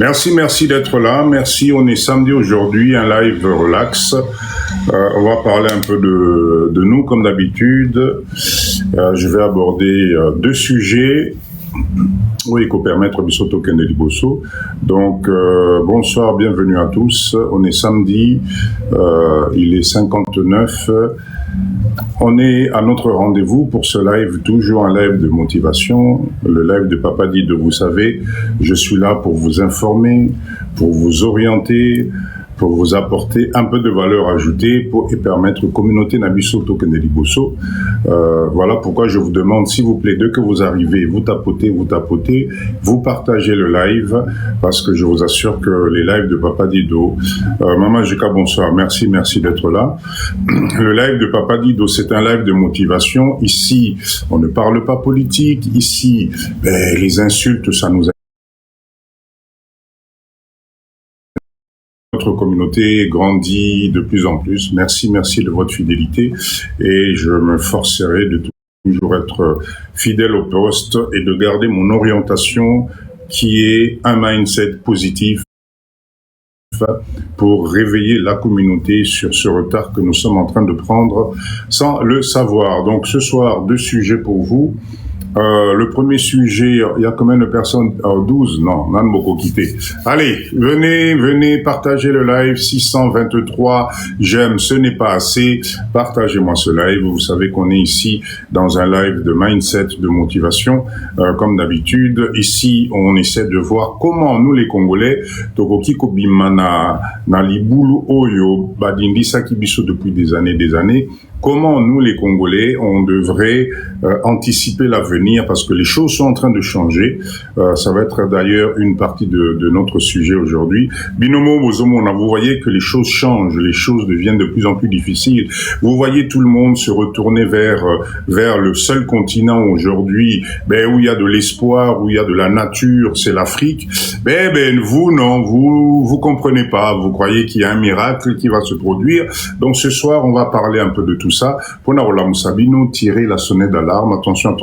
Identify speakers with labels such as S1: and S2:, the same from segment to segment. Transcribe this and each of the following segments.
S1: Merci d'être là. Merci, on est samedi aujourd'hui, un live relax. On va parler un peu de nous comme d'habitude. Je vais aborder deux sujets. Oui, il faut permettre Bissoto Kende Liboso. Donc, bonsoir, bienvenue à tous. On est samedi, il est 59. On est à notre rendez-vous pour ce live, toujours un live de motivation, le live de Papa Dido. Vous savez, je suis là pour vous informer, pour vous orienter, pour vous apporter un peu de valeur ajoutée et permettre aux communautés Nabiso Token de Liboso. Voilà pourquoi je vous demande, s'il vous plaît, dès que vous arrivez, vous tapotez, vous partagez le live, parce que je vous assure que les lives de Papa Dido, Maman Jika, bonsoir, merci d'être là. Le live de Papa Dido, c'est un live de motivation. Ici, on ne parle pas politique. Ici, les insultes, ça nous Notre communauté grandit de plus en plus. Merci de votre fidélité et je me forcerai de toujours être fidèle au poste et de garder mon orientation qui est un mindset positif pour réveiller la communauté sur ce retard que nous sommes en train de prendre sans le savoir. Donc ce soir, deux sujets pour vous. Le premier sujet, il y a combien de personnes? 12? Non, on a beaucoup quitté. Allez, venez partager le live. 623 j'aime, ce n'est pas assez. Partagez-moi ce live. Vous savez qu'on est ici dans un live de mindset, de motivation. Comme d'habitude, ici, on essaie de voir comment nous, les Congolais, Tokoki Kobimana, Nalibulu Oyo, Badindisa Kibiso depuis des années, comment nous, les Congolais, on devrait anticiper l'avenir, parce que les choses sont en train de changer. Ça va être d'ailleurs une partie de notre sujet aujourd'hui. Binomo Bozomona, vous voyez que les choses changent, les choses deviennent de plus en plus difficiles. Vous voyez tout le monde se retourner vers le seul continent aujourd'hui, où il y a de l'espoir, où il y a de la nature, c'est l'Afrique. Vous, non, vous comprenez pas. Vous croyez qu'il y a un miracle qui va se produire. Donc ce soir, on va parler un peu de tout ça. Pour Naola Moussabino, tirer la sonnette d'alarme. Attention,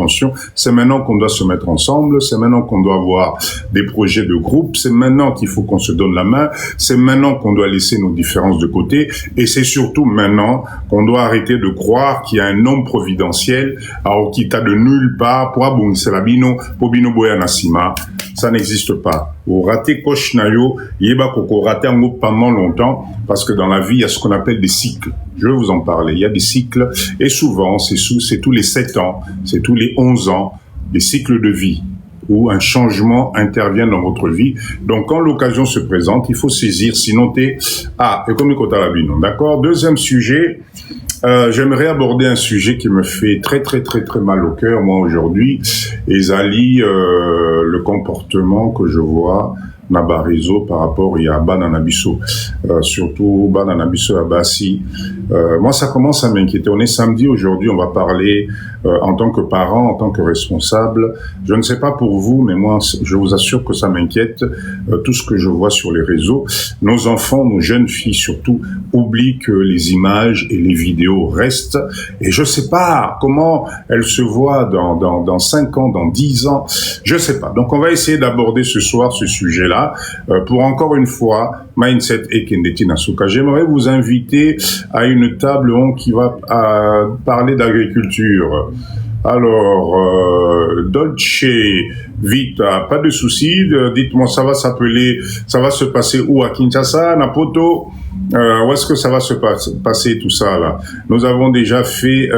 S1: c'est maintenant qu'on doit se mettre ensemble, c'est maintenant qu'on doit avoir des projets de groupe, c'est maintenant qu'il faut qu'on se donne la main, c'est maintenant qu'on doit laisser nos différences de côté, et c'est surtout maintenant qu'on doit arrêter de croire qu'il y a un homme providentiel, alors qui t'a de nulle part, pour Abunselabino, pour Bino Boya Nassima. Ça n'existe pas. Au raté coche nayo, yeba koko raté un mot pas mal longtemps, parce que dans la vie, il y a ce qu'on appelle des cycles. Je vais vous en parler. Il y a des cycles, et souvent, c'est tous les 7 ans, c'est tous les 11 ans, des cycles de vie, où un changement intervient dans votre vie. Donc, quand l'occasion se présente, il faut saisir, sinon et comme il d'accord? Deuxième sujet, j'aimerais aborder un sujet qui me fait très mal au cœur, moi, aujourd'hui. Et Zali, le comportement que je vois Nabarizo par rapport à Bananabiso, surtout Bananabiso à Bassi. Moi, ça commence à m'inquiéter. On est samedi aujourd'hui, on va parler en tant que parent, en tant que responsable. Je ne sais pas pour vous, mais moi, je vous assure que ça m'inquiète, tout ce que je vois sur les réseaux. Nos enfants, nos jeunes filles surtout, oublient que les images et les vidéos restent. Et je sais pas comment elles se voient dans 5 ans, dans 10 ans. Je sais pas. Donc, on va essayer d'aborder ce soir ce sujet-là. Pour encore une fois, Mindset et Kendeti Nasuka. J'aimerais vous inviter à une table qui va parler d'agriculture. Alors, Dolce Vita, pas de souci. Dites-moi, ça va se passer où? À Kinshasa, Napoto? Où est-ce que ça va se passer tout ça là? Nous avons déjà fait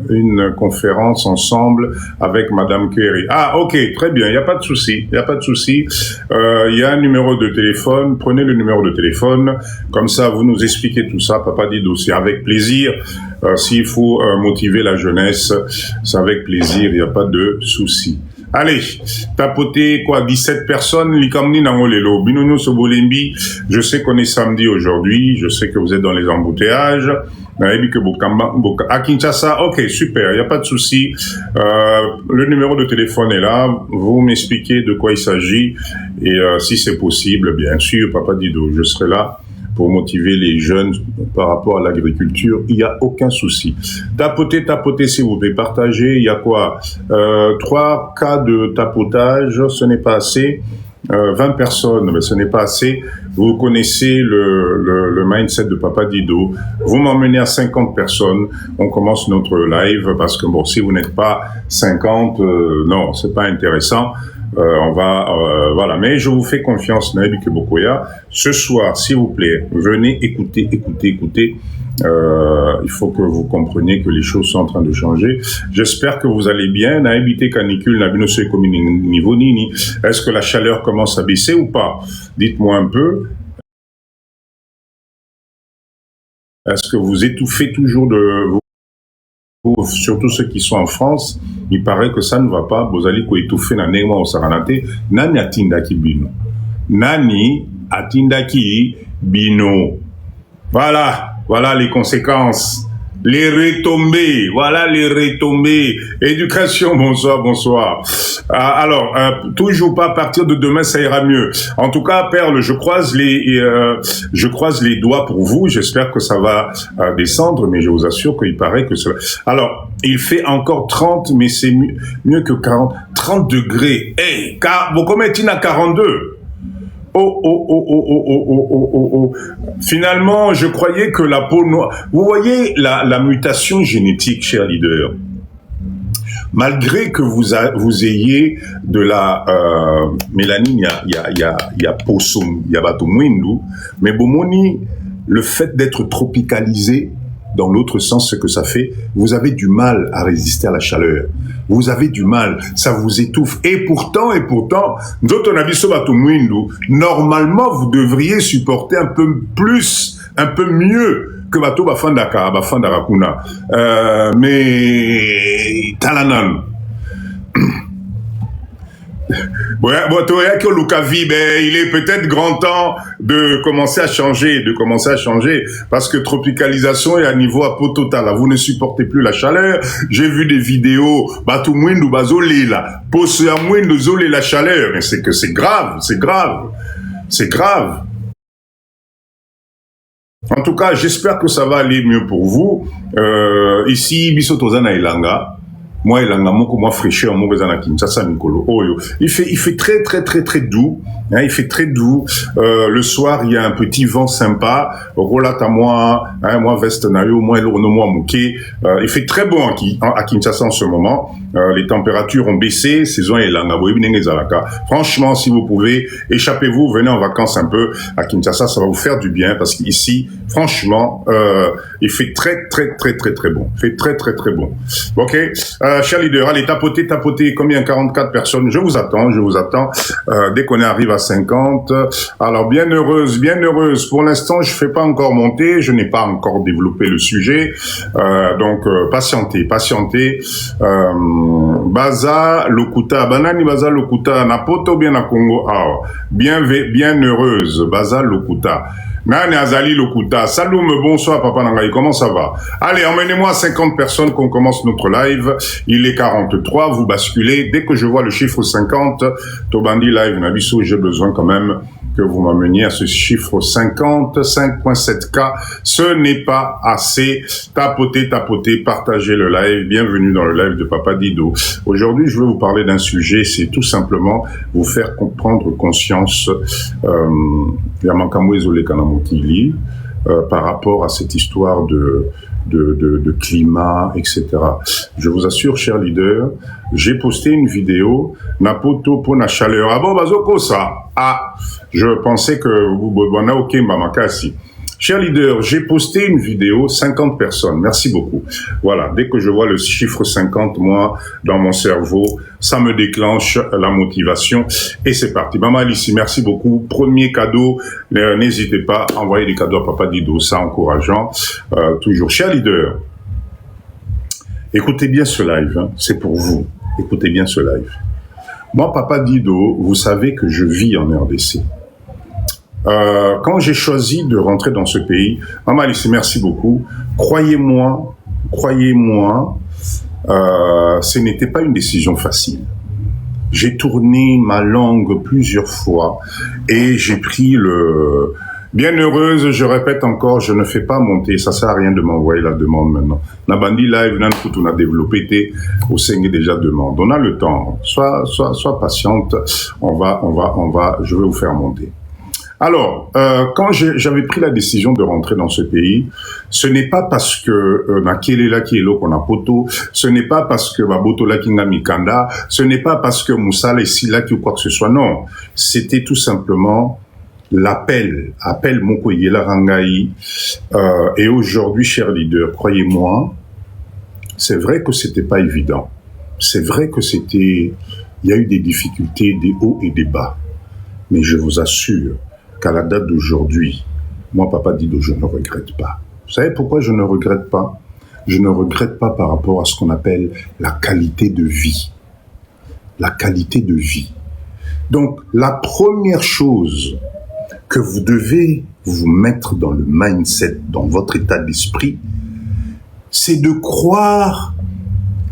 S1: une conférence ensemble avec Madame Kerry. Ah, ok, très bien, il n'y a pas de souci, il y a un numéro de téléphone, prenez le numéro de téléphone, comme ça vous nous expliquez tout ça, Papa Dido, c'est avec plaisir. S'il faut motiver la jeunesse, c'est avec plaisir, il n'y a pas de souci. Allez, tapotez 17 personnes, Likamni Nangolelo, Binono Sobolembi. Je sais qu'on est samedi aujourd'hui, je sais que vous êtes dans les embouteillages. À Kinshasa, ok, super, il n'y a pas de souci. Le numéro de téléphone est là, vous m'expliquez de quoi il s'agit et si c'est possible, bien sûr, Papa Dido, je serai là pour motiver les jeunes par rapport à l'agriculture, il n'y a aucun souci. Tapotez, s'il vous plaît, partagez, il y a quoi 3 cas de tapotage, ce n'est pas assez. 20 personnes, mais ce n'est pas assez. Vous connaissez le mindset de Papa Dido. Vous m'emmenez à 50 personnes. On commence notre live parce que bon, si vous n'êtes pas 50, non, c'est pas intéressant. Voilà. Mais je vous fais confiance, Naïbi Kebokoya. Ce soir, s'il vous plaît, venez écouter. Il faut que vous compreniez que les choses sont en train de changer. J'espère que vous allez bien. Naïbité canicule, niveau nini. Est-ce que la chaleur commence à baisser ou pas? Dites-moi un peu. Est-ce que vous étouffez toujours surtout ceux qui sont en France? Il paraît que ça ne va pas. Vous allez étouffer na nema au Saranate. Nani atindaki bino? Nani atindaki bino? Voilà les conséquences. Les retombées, voilà les retombées. Éducation, bonsoir. Alors, toujours pas à partir de demain, ça ira mieux. En tout cas, Perle, je croise les doigts pour vous. J'espère que ça va descendre, mais je vous assure qu'il paraît que cela... Alors, il fait encore 30, mais c'est mieux que 40. 30 degrés. Hey, vous commettez à 42. Finalement, je croyais que la peau noire... Vous voyez la mutation génétique, cher leader. Malgré que vous ayez de la mélanine, il y a possum, il y a batomwindu, mais bomoni, le fait d'être tropicalisé, dans l'autre sens, ce que ça fait, vous avez du mal à résister à la chaleur. Vous avez du mal, ça vous étouffe. Et pourtant, normalement, vous devriez supporter un peu plus, un peu mieux que Bato Bafanda Rakuna. Mais, Talanan. Il est peut-être grand temps de commencer à changer, parce que tropicalisation est à niveau à pot total. Vous ne supportez plus la chaleur. J'ai vu des vidéos, la chaleur, mais c'est que c'est grave. En tout cas, j'espère que ça va aller mieux pour vous. Ici, Bisotozana Ilanga. Moi, moi fraîcheur, moi bezana Kinshasa Mikolo. Il fait très doux. Hein, il fait très doux. Le soir, il y a un petit vent sympa. Rolata moi, hein, moi veste nayo, moi lourno moi mouké. Il fait très bon à Kinshasa en ce moment. Les températures ont baissé. Saison est là. Franchement, si vous pouvez, échappez-vous, venez en vacances un peu à Kinshasa, ça va vous faire du bien parce qu'ici, franchement, il fait très bon. Il fait très bon. Ok. Cher leader, allez, tapotez, combien? 44 personnes, je vous attends, dès qu'on arrive à 50, alors bien heureuse, pour l'instant, je fais pas encore monter, je n'ai pas encore développé le sujet, donc, patientez, Baza Lokuta, Banani Baza Lokuta, Napoto bien à Congo, bien heureuse, Baza Lokuta. Nani Azali Lokuta. Saloum, bonsoir Papa Nangaï, comment ça va? Allez, emmenez-moi 50 personnes qu'on commence notre live. Il est 43, vous basculez. Dès que je vois le chiffre 50, Tobandi Live Nabiso, j'ai besoin quand même que vous m'ameniez à ce chiffre 50, 5.7K. Ce n'est pas assez. Tapotez, partagez le live. Bienvenue dans le live de Papa Dido. Aujourd'hui, je vais vous parler d'un sujet, c'est tout simplement vous faire prendre conscience par rapport à cette histoire de climat, etc. Je vous assure, cher leader, j'ai posté une vidéo, Napoto pour la chaleur. Ah bon, bazoko ça. Je pensais que vous ok, mamakasi. Cher leader, j'ai posté une vidéo, 50 personnes, merci beaucoup. Voilà, dès que je vois le chiffre 50, moi, dans mon cerveau, ça me déclenche la motivation et c'est parti. Maman Alice, merci beaucoup. Premier cadeau, n'hésitez pas à envoyer des cadeaux à Papa Dido, ça encourageant. Toujours, cher leader, écoutez bien ce live, hein, c'est pour vous. Écoutez bien ce live. Moi, Papa Dido, vous savez que je vis en RDC. Quand j'ai choisi de rentrer dans ce pays, Maman Alice, merci beaucoup. Croyez-moi, ce n'était pas une décision facile. J'ai tourné ma langue plusieurs fois et j'ai pris Bien heureuse, je répète encore, je ne fais pas monter, ça sert à rien de m'envoyer la demande maintenant. Nabandi live, on a développé au sein déjà demande. On a le temps. Sois patiente. Je vais vous faire monter. Alors, quand j'avais pris la décision de rentrer dans ce pays, ce n'est pas parce que Nakelela Kielo qu'on a poto, ce n'est pas parce que Baboto la Kinga Mikanda, ce n'est pas parce que Moussa et Sila ou quoi que ce soit, non. C'était tout simplement appel Moko Yela Rangai. Et aujourd'hui, chers leaders, croyez-moi, c'est vrai que c'était pas évident. C'est vrai que il y a eu des difficultés, des hauts et des bas. Mais je vous assure qu'à la date d'aujourd'hui, moi, Papa Dido, je ne regrette pas. Vous savez pourquoi je ne regrette pas? Je ne regrette pas par rapport à ce qu'on appelle la qualité de vie. La qualité de vie. Donc, la première chose que vous devez vous mettre dans le mindset, dans votre état d'esprit, c'est de croire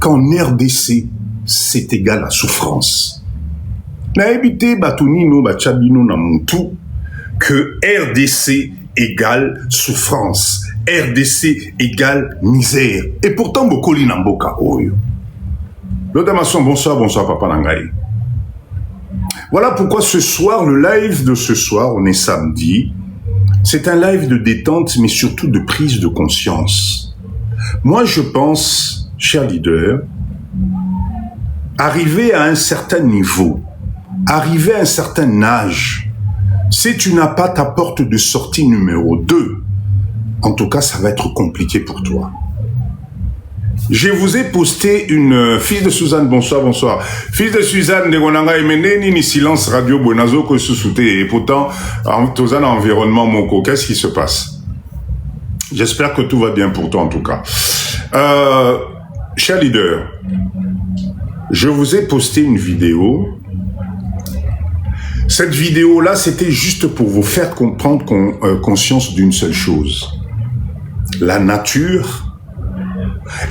S1: qu'en RDC, c'est égal à souffrance. Na évité batunino bachabino na mutu que RDC égale souffrance, RDC égale misère. Et pourtant, Bokoli Namboka Oyo. L'Odamason, bonsoir, Papa Nangaï. Voilà pourquoi ce soir, le live de ce soir, on est samedi, c'est un live de détente, mais surtout de prise de conscience. Moi, je pense, cher leader, arriver à un certain niveau, arriver à un certain âge, si tu n'as pas ta porte de sortie numéro 2, en tout cas, ça va être compliqué pour toi. Je vous ai posté une fille de Suzanne, bonsoir. Fille de Suzanne de Gonanga Emeneni ni silence radio Bonazo que sous-souté et pourtant, en tout un environnement Moko, qu'est-ce qui se passe? J'espère que tout va bien pour toi en tout cas. Cher leader, je vous ai posté une vidéo. Cette vidéo-là, c'était juste pour vous faire prendre conscience d'une seule chose. La nature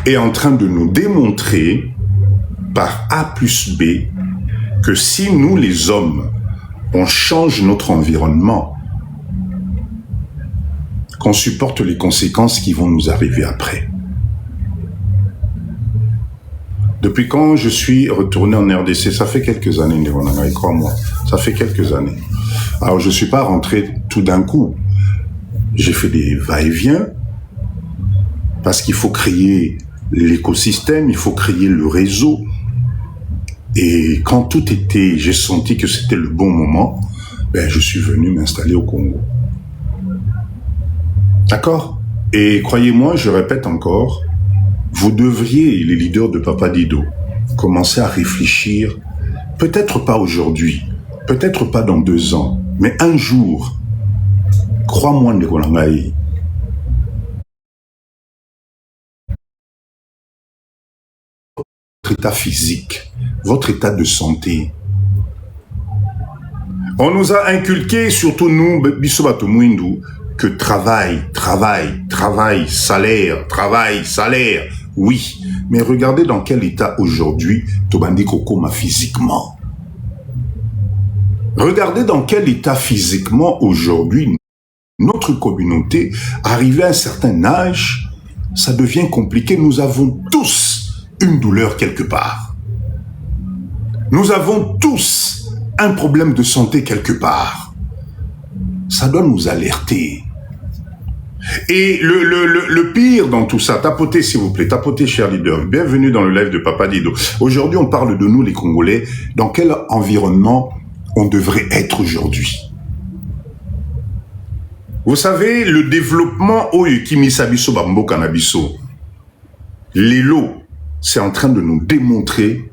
S1: est en train de nous démontrer par A plus B que si nous, les hommes, on change notre environnement, qu'on supporte les conséquences qui vont nous arriver après. Depuis quand je suis retourné en RDC, ça fait quelques années, crois-moi, ça fait quelques années. Alors je ne suis pas rentré tout d'un coup. J'ai fait des va-et-vient, parce qu'il faut créer l'écosystème, il faut créer le réseau. Et quand tout était, j'ai senti que c'était le bon moment, ben je suis venu m'installer au Congo. D'accord? Et croyez-moi, je répète encore, vous devriez, les leaders de Papa Dido, commencer à réfléchir, peut-être pas aujourd'hui, peut-être pas dans 2 ans, mais un jour, crois-moi, Ndegolangaï, votre état physique, votre état de santé. On nous a inculqué, surtout nous, Bissobato Mwindu, que travail, salaire, oui. Mais regardez dans quel état aujourd'hui Tobandi Kokoma physiquement. Regardez dans quel état physiquement aujourd'hui notre communauté, arrivée à un certain âge, ça devient compliqué. Nous avons tous une douleur quelque part. Nous avons tous un problème de santé quelque part. Ça doit nous alerter. Et le pire dans tout ça, tapotez s'il vous plaît, tapotez cher leader, bienvenue dans le live de Papa Dido. Aujourd'hui on parle de nous les Congolais, dans quel environnement on devrait être aujourd'hui. Vous savez, le développement Oyekimisabiso Bambo Kanabiso, l'élo, c'est en train de nous démontrer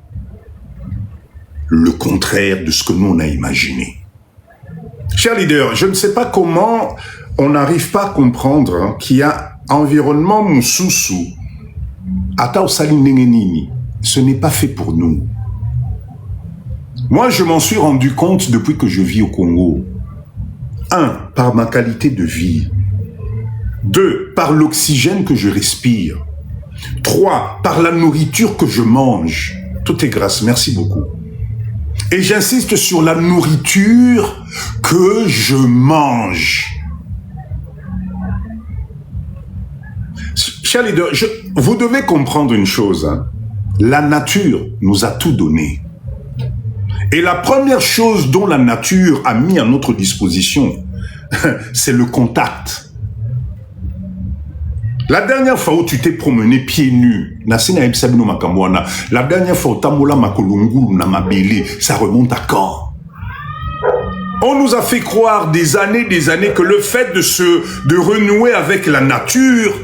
S1: le contraire de ce que nous on a imaginé. Cher leader, je ne sais pas comment on n'arrive pas à comprendre qu'il y a environnement Moussousou, Ata Osali Nengenini. Ce n'est pas fait pour nous. Moi, je m'en suis rendu compte depuis que je vis au Congo. 1, par ma qualité de vie. 2, par l'oxygène que je respire. 3, par la nourriture que je mange. Tout est grâce, merci beaucoup. Et j'insiste sur la nourriture que je mange. chers leaders, vous devez comprendre une chose. Hein. La nature nous a tout donné. Et la première chose dont la nature a mis à notre disposition, c'est le contact. La dernière fois où tu t'es promené pieds nus, la dernière fois où tu as ça remonte à quand? On nous a fait croire des années que le fait de renouer avec la nature,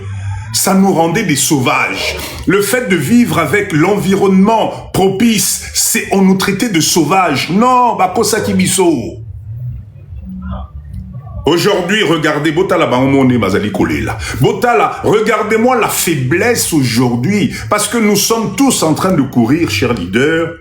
S1: ça nous rendait des sauvages. Le fait de vivre avec l'environnement propice, on nous traitait de sauvages. Non, bakosa kibiso. Aujourd'hui, regardez, Botala, Botala, regardez-moi la faiblesse aujourd'hui, parce que nous sommes tous en train de courir, chers leaders,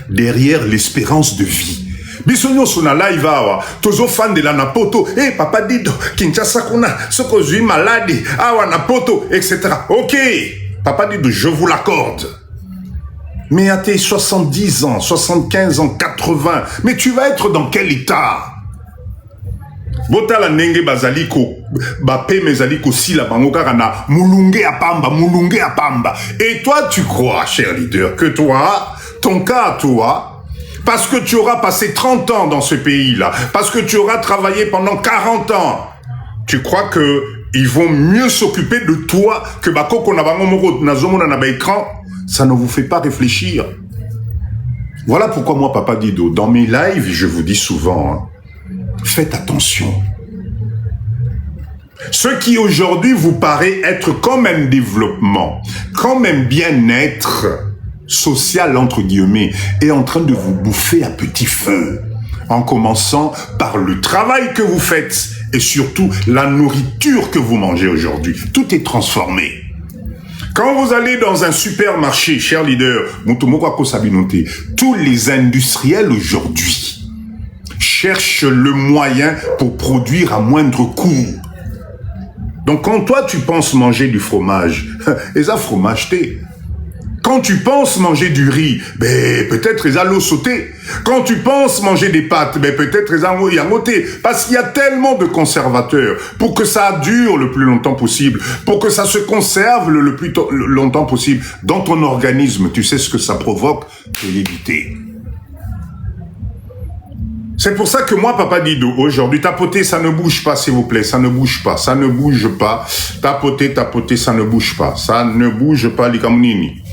S1: derrière l'espérance de vie. Bisogno suna live awa, tozo fan de la Napoto, papa Dido, Kinshasa kuna, soko zui malade, awa Napoto, etc. Ok, papa Dido, je vous l'accorde. Mais à tes 70 ans, 75 ans, 80, mais tu vas être dans quel état? Botala nenge bazaliko, bape mezaliko si la bangokana, mulunge apamba. Et toi, tu crois, cher leader, que toi, ton cas à toi, parce que tu auras passé 30 ans dans ce pays-là, parce que tu auras travaillé pendant 40 ans, tu crois que ils vont mieux s'occuper de toi que bakoko na bango moko na zomo na ba écran? Ça ne vous fait pas réfléchir. Voilà pourquoi moi, Papa Dido, dans mes lives, je vous dis souvent, hein, faites attention. Ce qui aujourd'hui vous paraît être comme un développement, comme un bien-être social, entre guillemets, est en train de vous bouffer à petit feu. En commençant par le travail que vous faites et surtout la nourriture que vous mangez aujourd'hui. Tout est transformé. Quand vous allez dans un supermarché, cher leader, tous les industriels aujourd'hui cherchent le moyen pour produire à moindre coût. Donc quand toi tu penses manger du fromage, et ça fromage thé. Quand tu penses manger du riz, peut-être ils ont l'eau sautée. Quand tu penses manger des pâtes, peut-être ils ont yamoté. Parce qu'il y a tellement de conservateurs pour que ça dure le plus longtemps possible, pour que ça se conserve le plus longtemps possible dans ton organisme. Tu sais ce que ça provoque? De l'éviter. C'est pour ça que moi, Papa Dido, aujourd'hui, tapoter, ça ne bouge pas, s'il vous plaît, ça ne bouge pas, ça ne bouge pas. Tapoter, ça ne bouge pas, ça ne bouge pas, Likamunini.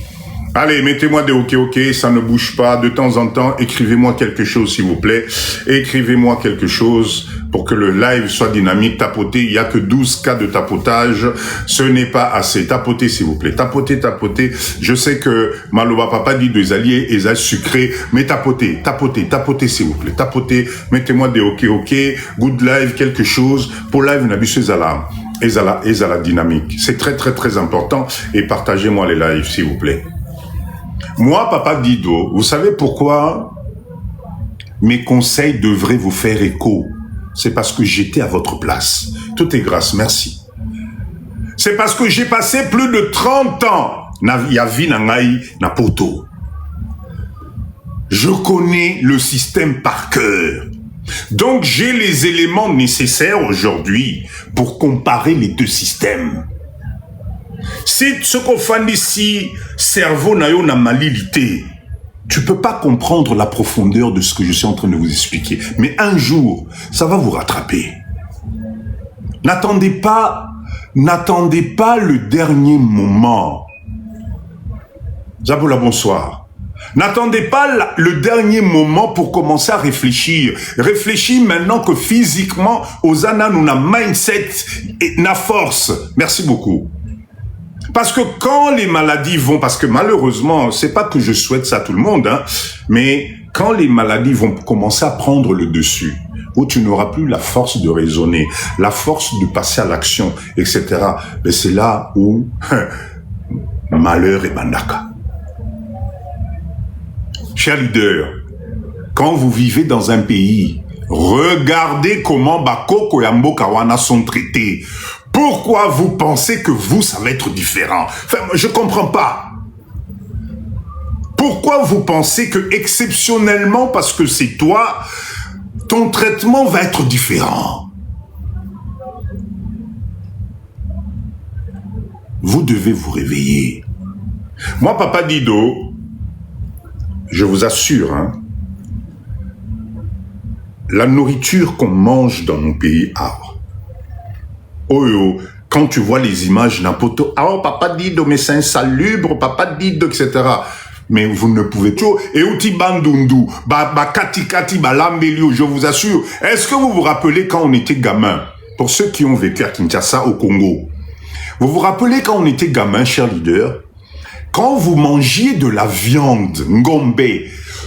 S1: Allez, mettez-moi des ok, ça ne bouge pas. De temps en temps, écrivez-moi quelque chose, s'il vous plaît. Écrivez-moi quelque chose pour que le live soit dynamique. Tapotez, il n'y a que 12 cas de tapotage. Ce n'est pas assez. Tapotez, s'il vous plaît. Tapotez. Je sais que Maloba Papa dit des alliés et ça sucré, mais tapotez, s'il vous plaît. Tapotez, mettez-moi des ok, good live, quelque chose. Pour live, n'abusez pas. Et la dynamique. C'est très, très, très important. Et partagez-moi les lives, s'il vous plaît. Moi, Papa Dido, vous savez pourquoi mes conseils devraient vous faire écho? C'est parce que j'étais à votre place. Tout est grâce, merci. C'est parce que j'ai passé plus de 30 ans na yavi na ngai na poto. Je connais le système par cœur. Donc j'ai les éléments nécessaires aujourd'hui pour comparer les deux systèmes. Si ce qu'on fait ici, cerveau n'a na malilité, tu peux pas comprendre la profondeur de ce que je suis en train de vous expliquer. Mais un jour, ça va vous rattraper. N'attendez pas le dernier moment. Zaboula, bonsoir. N'attendez pas le dernier moment pour commencer à réfléchir. Réfléchis maintenant que physiquement, Osana, nous na mindset et na force. Merci beaucoup. Parce que quand les maladies vont, parce que malheureusement, c'est pas que je souhaite ça à tout le monde, hein, mais quand les maladies vont commencer à prendre le dessus, où tu n'auras plus la force de raisonner, la force de passer à l'action, etc., ben c'est là où malheur et bandaka. Chers leaders, quand vous vivez dans un pays, regardez comment Bakoko et Mbokawana sont traités. Pourquoi vous pensez que vous, ça va être différent? Enfin, je comprends pas. Pourquoi vous pensez que exceptionnellement, parce que c'est toi, ton traitement va être différent? vous devez vous réveiller. Moi, Papa Dido, je vous assure, hein, la nourriture qu'on mange dans mon pays, quand tu vois les images n'importe où, Papa Dido, mais c'est insalubre, Papa Dido, etc. Mais vous ne pouvez toujours. Et outi bandundu, kati balambelio, je vous assure. Est-ce que vous vous rappelez quand on était gamin? Pour ceux qui ont vécu à Kinshasa, au Congo, vous vous rappelez quand on était gamin, cher leader, quand vous mangiez de la viande, ngombe,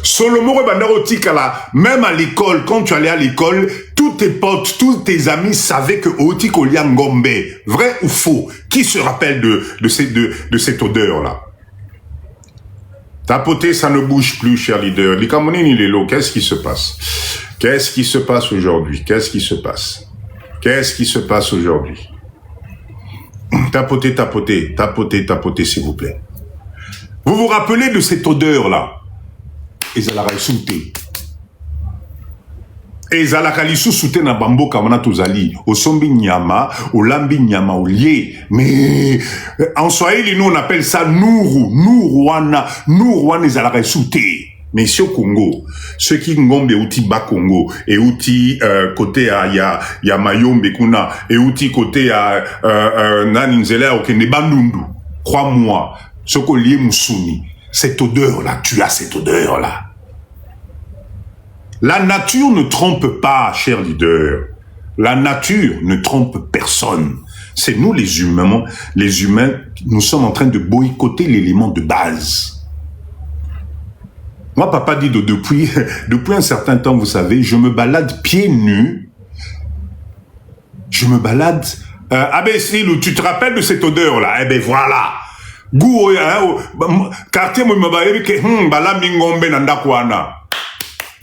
S1: Solomo Bandarotikala, même à l'école, quand tu allais à l'école, tous tes potes, tous tes amis savaient que Otikolia ngombe, vrai ou faux? Qui se rappelle de cette odeur-là? Tapoter, ça ne bouge plus, cher leader. Likamonini Lelo, qu'est-ce qui se passe? Qu'est-ce qui se passe aujourd'hui? Qu'est-ce qui se passe? Qu'est-ce qui se passe aujourd'hui? Tapoter, tapoter, tapoter, tapoter, s'il vous plaît. Vous vous rappelez de cette odeur-là? Ezalaka lisuté. Ezalaka lisuté na bambo kamana tozali. Osombi nyama, olambi nyama olie. Mais en Swahili, nous on appelle ça nourou. Nourouana. Nourouana ezalaka lisuté. Mais ici au Congo, ceux qui ngombe outi bas Congo, et outi côté à ya Mayombe kuna, et outi côté à Naninzela okende bandundu. Crois-moi, ce qu'on lie Mousouni, cette odeur-là, tu as cette odeur-là. La nature ne trompe pas, cher leader. La nature ne trompe personne. C'est nous les humains, nous sommes en train de boycotter l'élément de base. Moi, Papa dit depuis un certain temps, vous savez, je me balade pieds nus. Je me balade... Silou, tu te rappelles de cette odeur-là? Eh ben voilà. Goût, quartier, moi, je me que, bala mingombe nandakwana.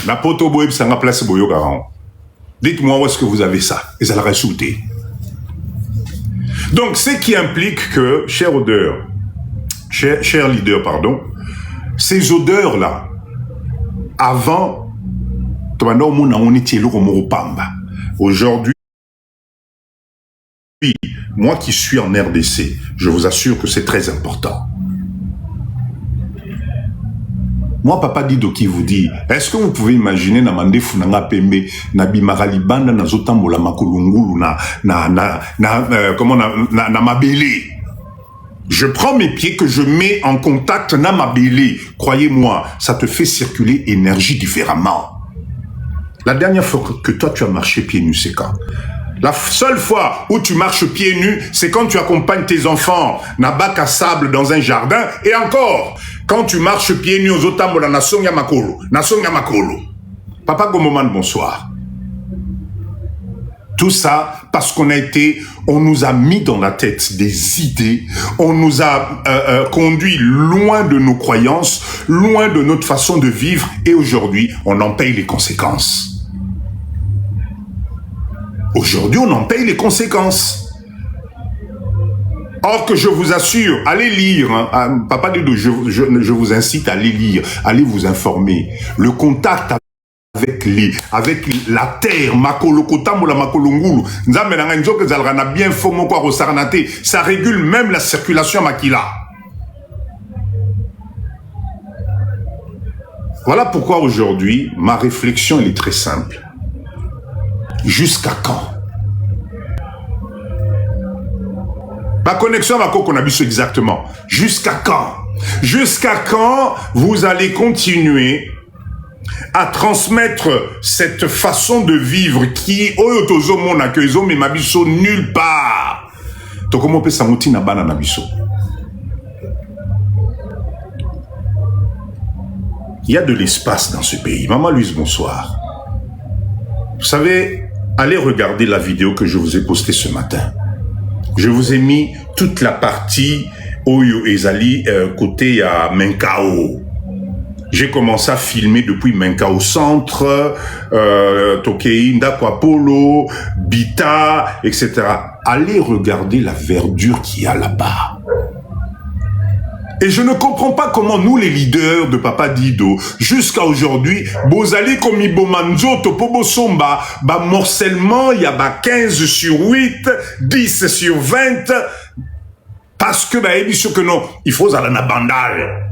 S1: La poto boye, sanga place boyo garan. Dites-moi où est-ce que vous avez ça? Et ça l'a résulté. Donc, ce qui implique que, cher leader, pardon, ces odeurs-là, avant, aujourd'hui, moi qui suis en RDC, je vous assure que c'est très important. Moi, Papa Dido qui vous dit, est-ce que vous pouvez imaginer na mande funanga pembe na bimaralibanda na zotambola makolungulu na mabele. Je prends mes pieds que je mets en contact na mabele. Croyez-moi, ça te fait circuler énergie différemment. La dernière fois que toi tu as marché pieds nus, c'est quand? La seule fois où tu marches pieds nus, c'est quand tu accompagnes tes enfants na bac à sable dans un jardin. Et encore, quand tu marches pieds nus aux otambola na songa makolo. Papa Gomoman, bonsoir. Tout ça parce qu'on nous a mis dans la tête des idées, on nous a conduit loin de nos croyances, loin de notre façon de vivre, et aujourd'hui, on en paye les conséquences. Aujourd'hui, on en paye les conséquences. Or que je vous assure, allez lire, hein, Papa Dido, je vous incite à aller lire, allez vous informer. Le contact avec la terre, ça régule même la circulation makila. Voilà pourquoi aujourd'hui, ma réflexion elle est très simple. Jusqu'à quand? Ma connexion va qu'on a vu exactement. Jusqu'à quand? Jusqu'à quand vous allez continuer à transmettre cette façon de vivre qui nulle part? Il y a de l'espace dans ce pays. Maman Louise, bonsoir. Vous savez, allez regarder la vidéo que je vous ai postée ce matin. Je vous ai mis toute la partie Oyo Ezali côté à Menkao. J'ai commencé à filmer depuis Menkao Centre, Tokei, Ndakwapolo, Bita, etc. Allez regarder la verdure qu'il y a là-bas. Et je ne comprends pas comment nous, les leaders de Papa Dido, jusqu'à aujourd'hui, Bozali komi bomanzo topobo somba, ba morcellement, il y a 15 sur 8, 10 sur 20. Parce que, bah, sûr que non, il faut aller na Bandal.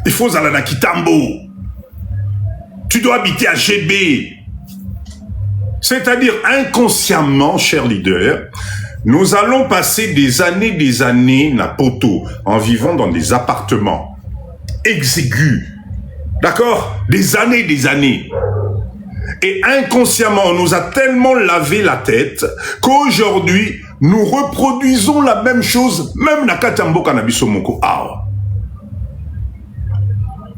S1: Il faut aller na Kitambo. Tu dois habiter à GB. C'est-à-dire, inconsciemment, cher leader, nous allons passer des années na Poto en vivant dans des appartements exigus. D'accord? Des années. Et inconsciemment, on nous a tellement lavé la tête qu'aujourd'hui, nous reproduisons la même chose, même na Katambo Kanabiso Moko.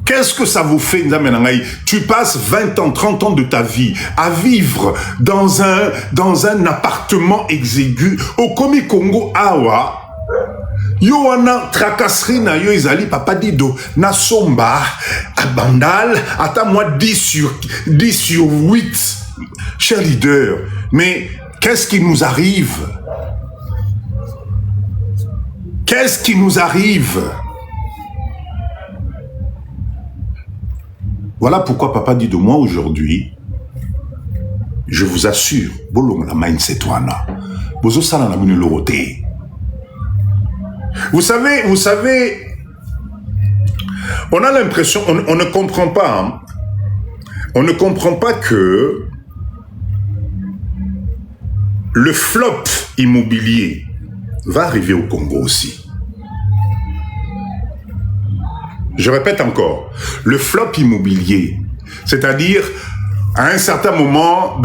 S1: Qu'est-ce que ça vous fait, Nzamenangaï? Tu passes 20 ans, 30 ans de ta vie à vivre dans un appartement exigu au Komi Congo Awa. Yo wana tracasserie na yo izali papa dido na somba à Bandal ata moi 10 sur 8. Cher leader, mais qu'est-ce qui nous arrive? Qu'est-ce qui nous arrive? Voilà pourquoi papa dit de moi aujourd'hui, je vous assure, bolong la mindset wana, bozo sala na mine loroté. Vous savez, on a l'impression, on ne comprend pas, hein, on ne comprend pas que le flop immobilier va arriver au Congo aussi. Je répète encore, le flop immobilier, c'est-à-dire, à un certain moment,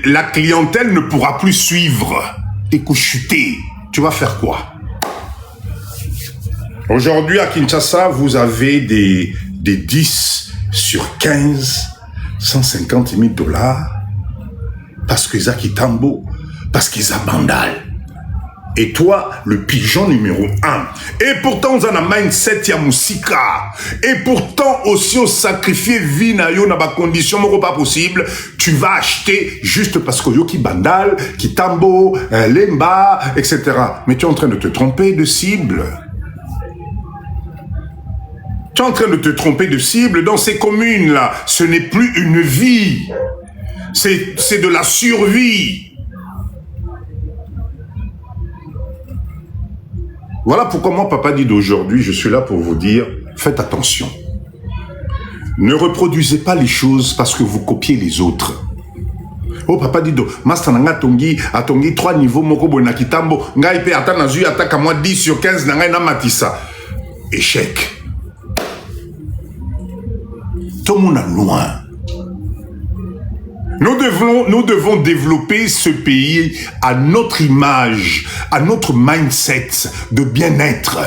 S1: la clientèle ne pourra plus suivre et chuter. Tu vas faire quoi? Aujourd'hui, à Kinshasa, vous avez des 10 sur 15, 150 000 $, parce qu'ils ont Kitambo, parce qu'ils ont Bandal. Et toi, le pigeon numéro 1. Et pourtant, on a un mindset ya musika. Et pourtant, aussi, on sacrifie vie na yo na ba condition pas possible. Tu vas acheter juste parce que yo qui Bandal, qui Tambo, Lemba, etc. Mais tu es en train de te tromper de cible. Tu es en train de te tromper de cible. Dans ces communes-là, ce n'est plus une vie. C'est de la survie. Voilà pourquoi moi, papa dit d'aujourd'hui, je suis là pour vous dire, faites attention. Ne reproduisez pas les choses parce que vous copiez les autres. Oh, papa dit, Mastananga Tongi, a Tongi 3 niveaux, Moko Bonakitambo, Ngai Ata Nazu, attaque à moi 10 sur 15, Nangai Namatissa. Échec. Tout le monde est loin. Nous devons développer ce pays à notre image, à notre mindset de bien-être.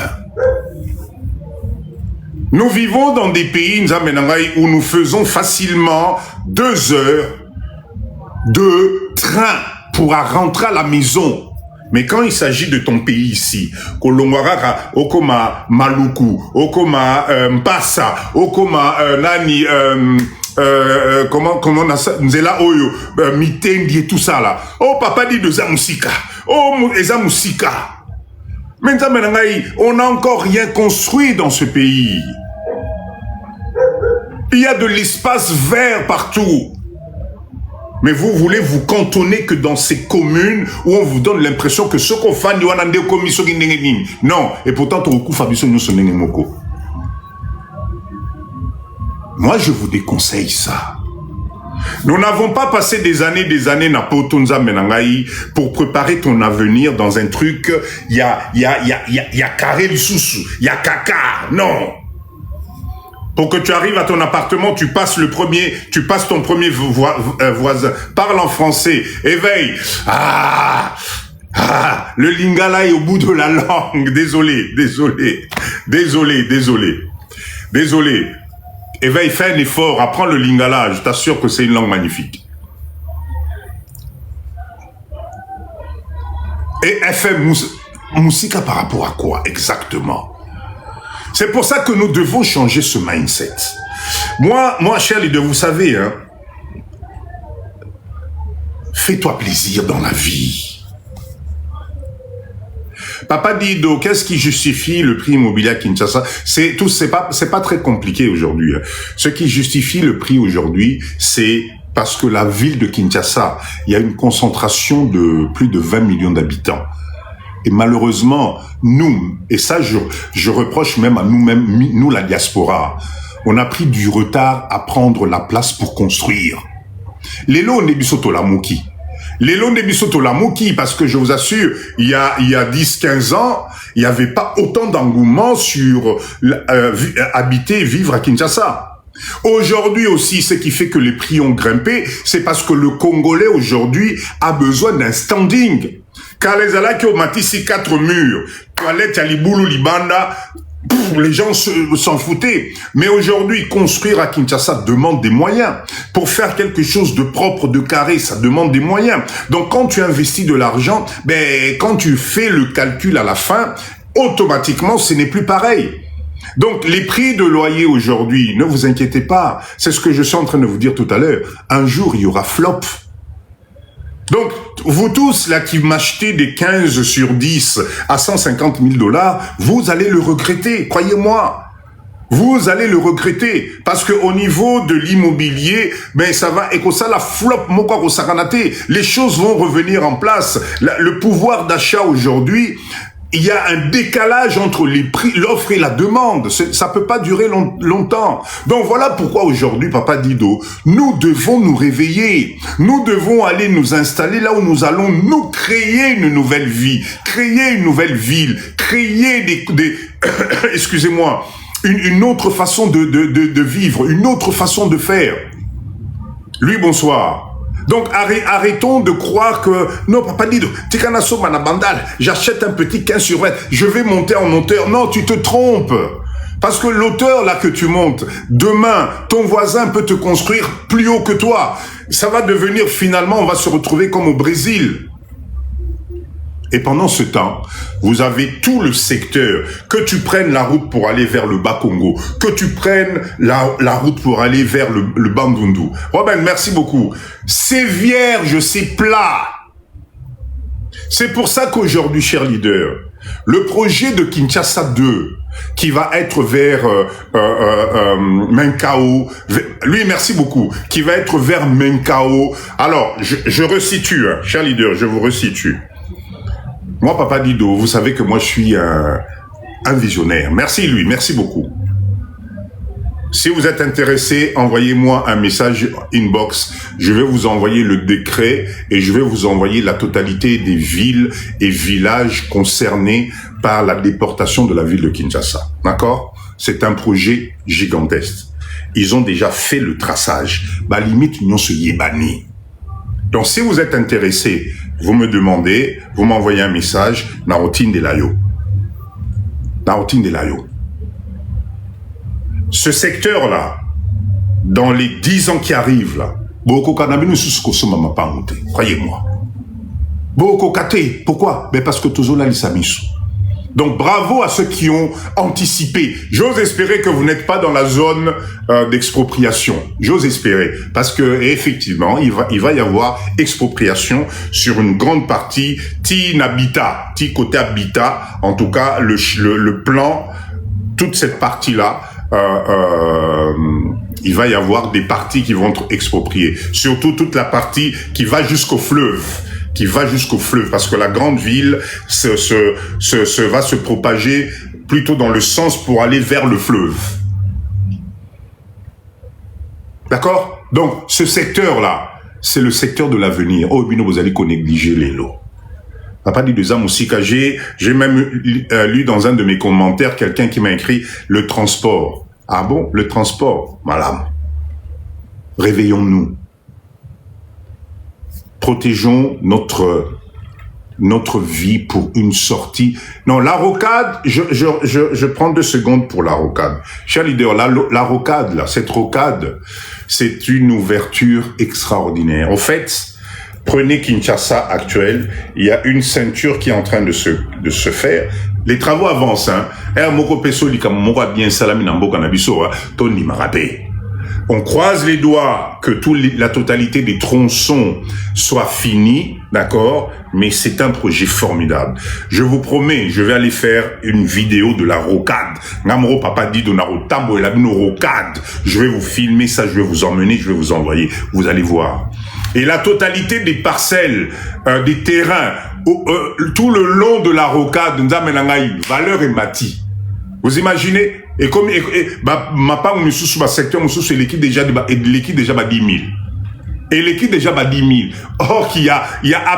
S1: Nous vivons dans des pays où nous faisons facilement 2 heures de train pour rentrer à la maison. Mais quand il s'agit de ton pays ici, Kolongwarara, Okoma Maluku, Okoma Mpassa, Okoma Nani, comment on a ça, Nzela Oyo, Mitendi et tout ça là. Oh, papa dit de Zamusika. Oh, Zamusika. Maintenant, on n'a encore rien construit dans ce pays. Il y a de l'espace vert partout. Mais vous voulez vous cantonner que dans ces communes où on vous donne l'impression que ce qu'on fait, non. Et pourtant, moi, je vous déconseille ça. Nous n'avons pas passé des années na Potonza Menangaï pour préparer ton avenir dans un truc, il y a carré le sous, il y a caca, non. Pour que tu arrives à ton appartement, tu passes ton premier voisin, parle en français, éveille. Le lingala est au bout de la langue, désolé. Éveille, fais un effort, apprends le lingala, je t'assure que c'est une langue magnifique. Et FM Moussika par rapport à quoi exactement? C'est pour ça que nous devons changer ce mindset. Moi, cher leader, vous savez, hein, fais-toi plaisir dans la vie. Papa Dido, qu'est-ce qui justifie le prix immobilier à Kinshasa? C'est pas très compliqué aujourd'hui. Hein. Ce qui justifie le prix aujourd'hui, c'est parce que la ville de Kinshasa, il y a une concentration de plus de 20 millions d'habitants. Et malheureusement, nous, et ça je reproche même à nous-mêmes, nous la diaspora, on a pris du retard à prendre la place pour construire. Lelo Nebisoto Lamouki. Lelo Nebisoto Lamouki, parce que je vous assure, il y a 10-15 ans, il n'y avait pas autant d'engouement sur habiter et vivre à Kinshasa. Aujourd'hui aussi, ce qui fait que les prix ont grimpé, c'est parce que le Congolais aujourd'hui a besoin d'un standing. Car les alaki au Matissi 4 murs, toilette à Liboulou Libanda, les gens s'en foutaient. Mais aujourd'hui, construire à Kinshasa demande des moyens. Pour faire quelque chose de propre, de carré, ça demande des moyens. Donc quand tu investis de l'argent, quand tu fais le calcul à la fin, automatiquement, ce n'est plus pareil. Donc les prix de loyer aujourd'hui, ne vous inquiétez pas, c'est ce que je suis en train de vous dire tout à l'heure. Un jour, il y aura flop. Donc, vous tous, là, qui m'achetez des 15 sur 10 à 150 000 $, vous allez le regretter, croyez-moi. Vous allez le regretter. Parce que au niveau de l'immobilier, ça va, et que ça, la flop, les choses vont revenir en place. Le pouvoir d'achat aujourd'hui, il y a un décalage entre les prix, l'offre et la demande. Ça peut pas durer longtemps. Donc voilà pourquoi aujourd'hui, Papa Dido, nous devons nous réveiller. Nous devons aller nous installer là où nous allons nous créer une nouvelle vie, créer une nouvelle ville, créer des excusez-moi, une autre façon de vivre, une autre façon de faire. Lui, bonsoir. Donc arrêtons de croire que non, Papa Dido, Tikanaso Manabandal, j'achète un petit 15 sur 20, je vais monter en hauteur. Non, tu te trompes. Parce que l'auteur là que tu montes, demain, ton voisin peut te construire plus haut que toi. Ça va devenir finalement, on va se retrouver comme au Brésil. Et pendant ce temps, vous avez tout le secteur, que tu prennes la route pour aller vers le Bas-Congo, que tu prennes la route pour aller vers le Bandundu. Robin, merci beaucoup. C'est vierge, c'est plat. C'est pour ça qu'aujourd'hui, chers leaders, le projet de Kinshasa 2, qui va être vers Menkao, lui, merci beaucoup, qui va être vers Menkao. Alors, je resitue, hein, chers leaders, je vous resitue. Moi, Papa Dido, vous savez que moi, je suis un visionnaire. Merci, lui. Merci beaucoup. Si vous êtes intéressé, envoyez-moi un message inbox. Je vais vous envoyer le décret et je vais vous envoyer la totalité des villes et villages concernés par la déportation de la ville de Kinshasa. D'accord? C'est un projet gigantesque. Ils ont déjà fait le traçage. Bah, limite, ils ont se yébani. Donc, si vous êtes intéressé, vous me demandez, vous m'envoyez un message, Narotine Delayo. Narotine Delayo. Ce secteur-là, dans les 10 ans qui arrivent, là, croyez-moi. Pourquoi? Parce que Tozola Lissamisu. Donc bravo à ceux qui ont anticipé. J'ose espérer que vous n'êtes pas dans la zone d'expropriation. J'ose espérer. Parce que effectivement, il va y avoir expropriation sur une grande partie, habitat, côté habitat, en tout cas le plan, toute cette partie-là, il va y avoir des parties qui vont être expropriées. Surtout toute la partie qui va jusqu'au fleuve. Parce que la grande ville va se propager plutôt dans le sens pour aller vers le fleuve. D'accord? Donc, ce secteur-là, c'est le secteur de l'avenir. Oh, Bino, vous allez négliger les lots. Papa dit de Zamousika, j'ai même lu dans un de mes commentaires quelqu'un qui m'a écrit le transport. Ah bon? Le transport, madame. Réveillons-nous. Protégeons notre vie pour une sortie. Non, la rocade, je prends 2 secondes pour la rocade. Cher leader, la rocade, là, cette rocade, c'est une ouverture extraordinaire. En fait, prenez Kinshasa actuel, il y a une ceinture qui est en train de se faire. Les travaux avancent, hein. On croise les doigts que la totalité des tronçons soit finie, d'accord? Mais c'est un projet formidable. Je vous promets, je vais aller faire une vidéo de la rocade. Ngamro Papa dit de Narotambo et la rocade. Je vais vous filmer ça, je vais vous emmener, je vais vous envoyer. Vous allez voir. Et la totalité des parcelles, des terrains tout le long de la rocade, valeur et mati. Vous imaginez? Et comme, ma part, ma secteur, c'est l'équipe déjà, l'équipe déjà, 10 000. Et l'équipe déjà, 10 000. Or, qu'il y a à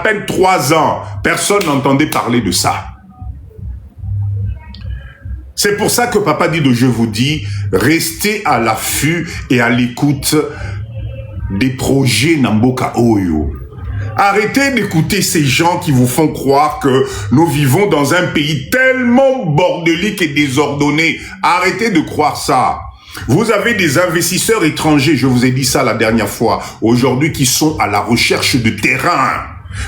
S1: peine 3 ans, personne n'entendait parler de ça. C'est pour ça que Papa Dido, je vous dis, restez à l'affût et à l'écoute des projets Namboka Oyo. Arrêtez d'écouter ces gens qui vous font croire que nous vivons dans un pays tellement bordélique et désordonné. Arrêtez de croire ça. Vous avez des investisseurs étrangers, je vous ai dit ça la dernière fois, aujourd'hui qui sont à la recherche de terrain.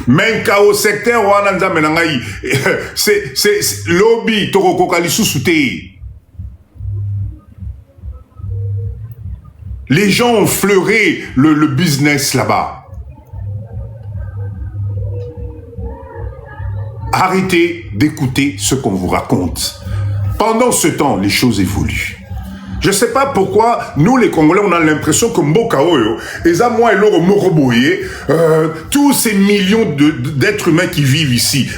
S1: Même au secteur, c'est lobby, les gens ont fleuré le business là-bas. Arrêtez d'écouter ce qu'on vous raconte. Pendant ce temps, les choses évoluent. Je ne sais pas pourquoi, nous les Congolais, on a l'impression que Mboka Oyo, tous ces millions d'êtres humains qui vivent ici,